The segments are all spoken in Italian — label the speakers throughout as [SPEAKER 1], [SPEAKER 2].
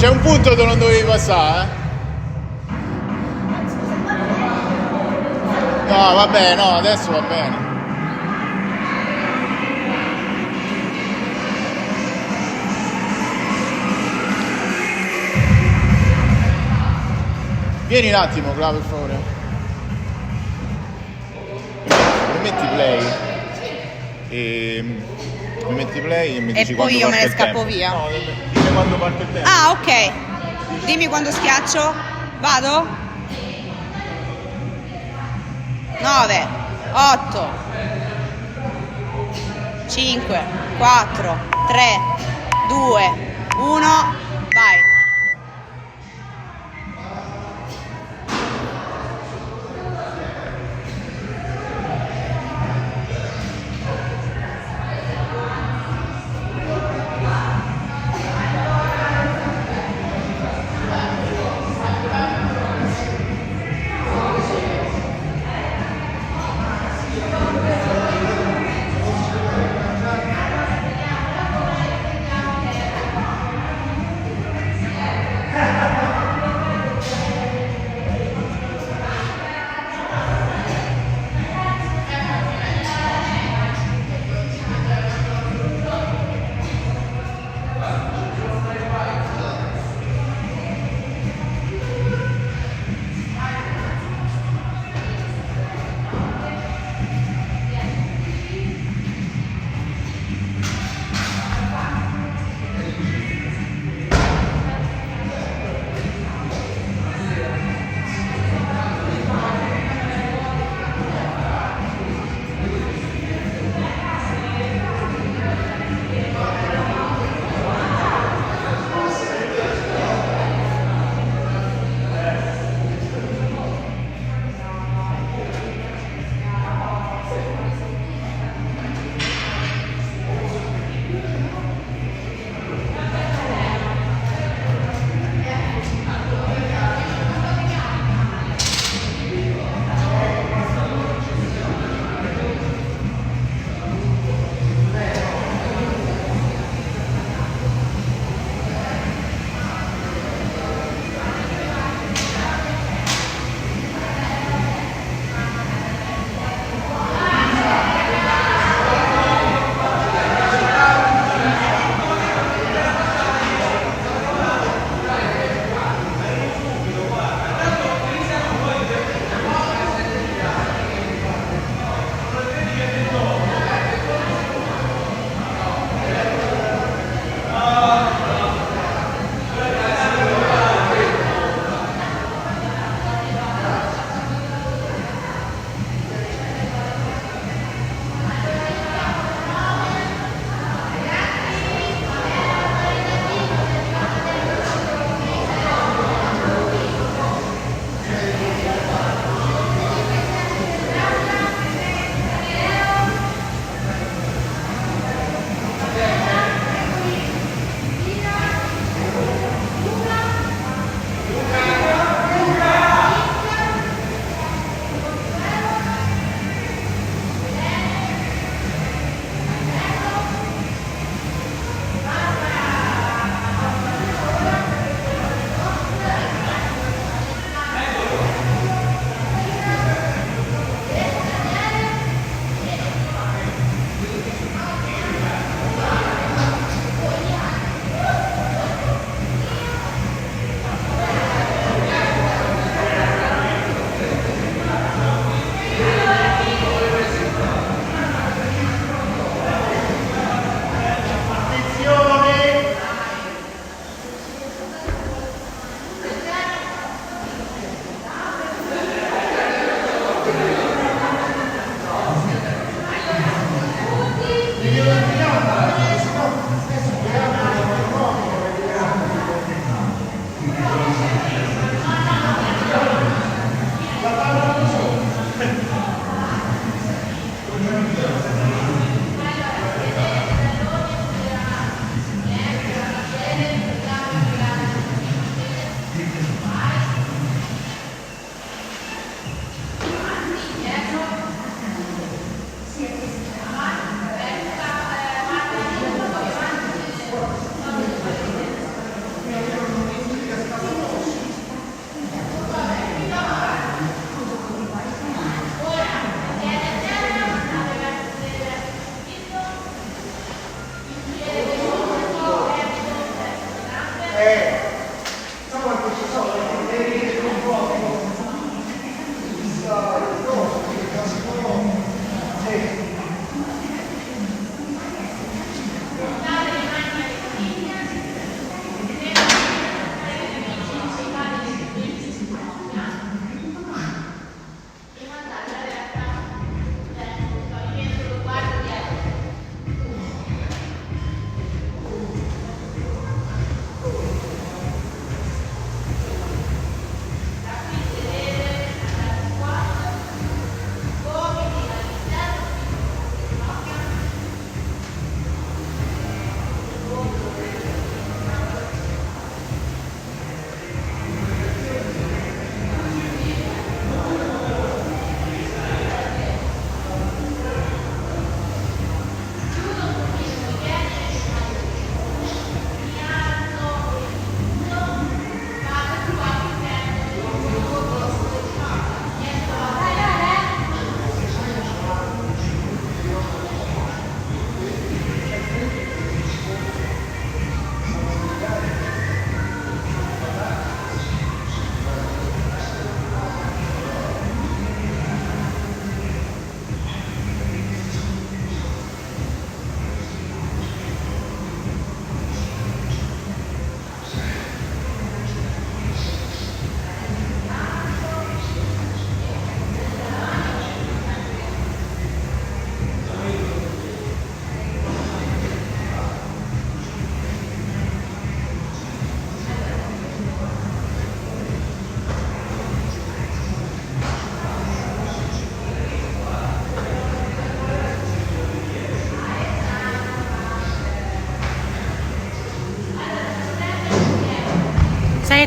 [SPEAKER 1] c'è un punto dove non dovevi passare, eh? No, vabbè, no, adesso va bene. Vieni un attimo, Cla, per favore. Mi metti play. Mi metti play e mi dici
[SPEAKER 2] poi io me ne scappo
[SPEAKER 1] tempo.
[SPEAKER 2] via.
[SPEAKER 1] No, dimmi quando parte il tempo.
[SPEAKER 2] Ah, ok. Dimmi quando schiaccio. Vado? 9, 8, 5, 4, 3, 2, 1, vai.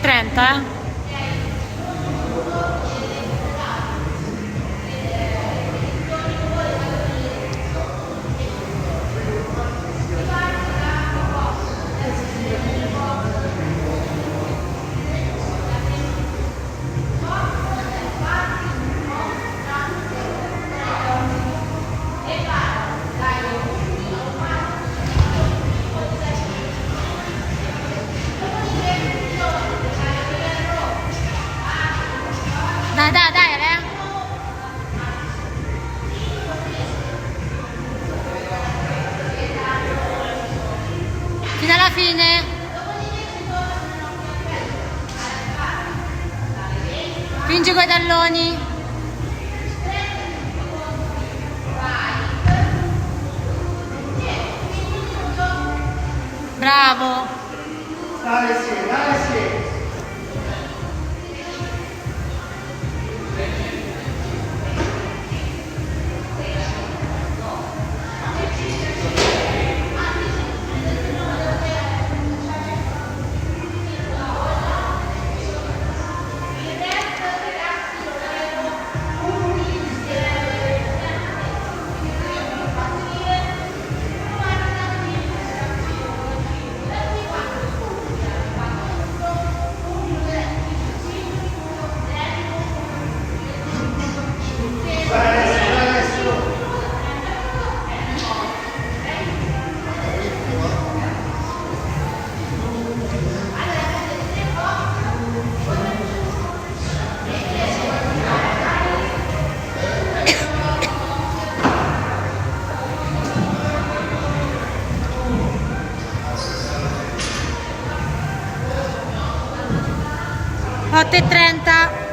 [SPEAKER 3] 6:30, eh? Dai, dai, dai, Ale. Fino alla fine. Spingi coi talloni. Bravo.
[SPEAKER 4] Dai, sì, dai, sì.
[SPEAKER 3] Otto e 30.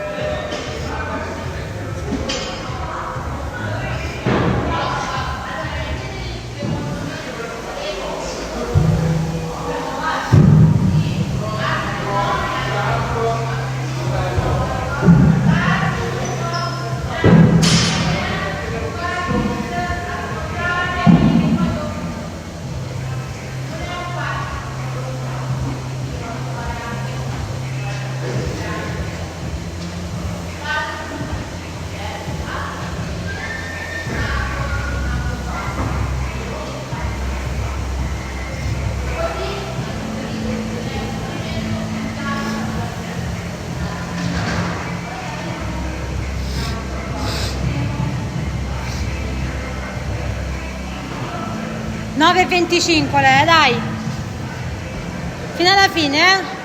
[SPEAKER 3] Nove e 25, Lea, dai. Fino alla fine, eh?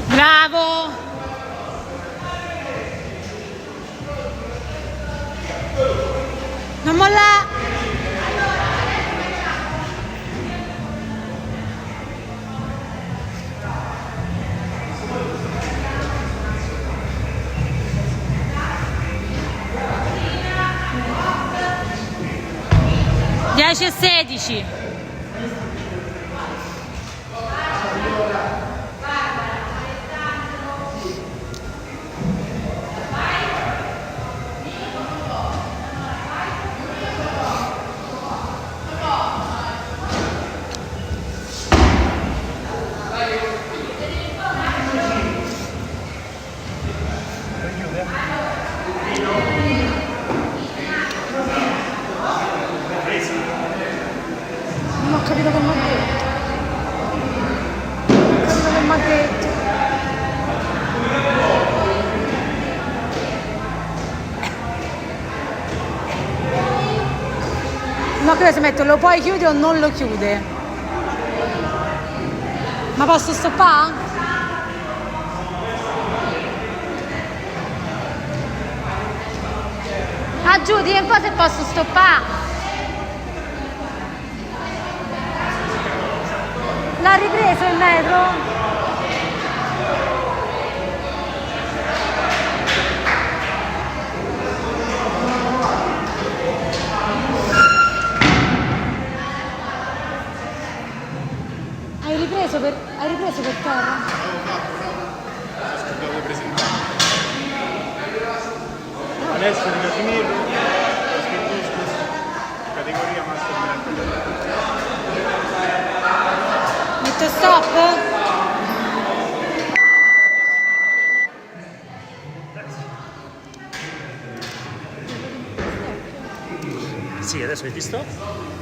[SPEAKER 3] Bravo! Non molla! Dieci e 16. Non ho capito che mi ha detto. Non ho capito che mi ha detto. No, che se metto lo puoi chiudere o non lo chiude. Ma posso stoppare? Ah, giù, di un po' se posso stoppare. L'ha ripreso il metro? coso per terra?
[SPEAKER 1] Ho scordato di presentare.
[SPEAKER 4] Adesso devo finirlo.
[SPEAKER 1] Categoria Master Brand.
[SPEAKER 3] Metto stop?
[SPEAKER 4] Sì, adesso metti stop.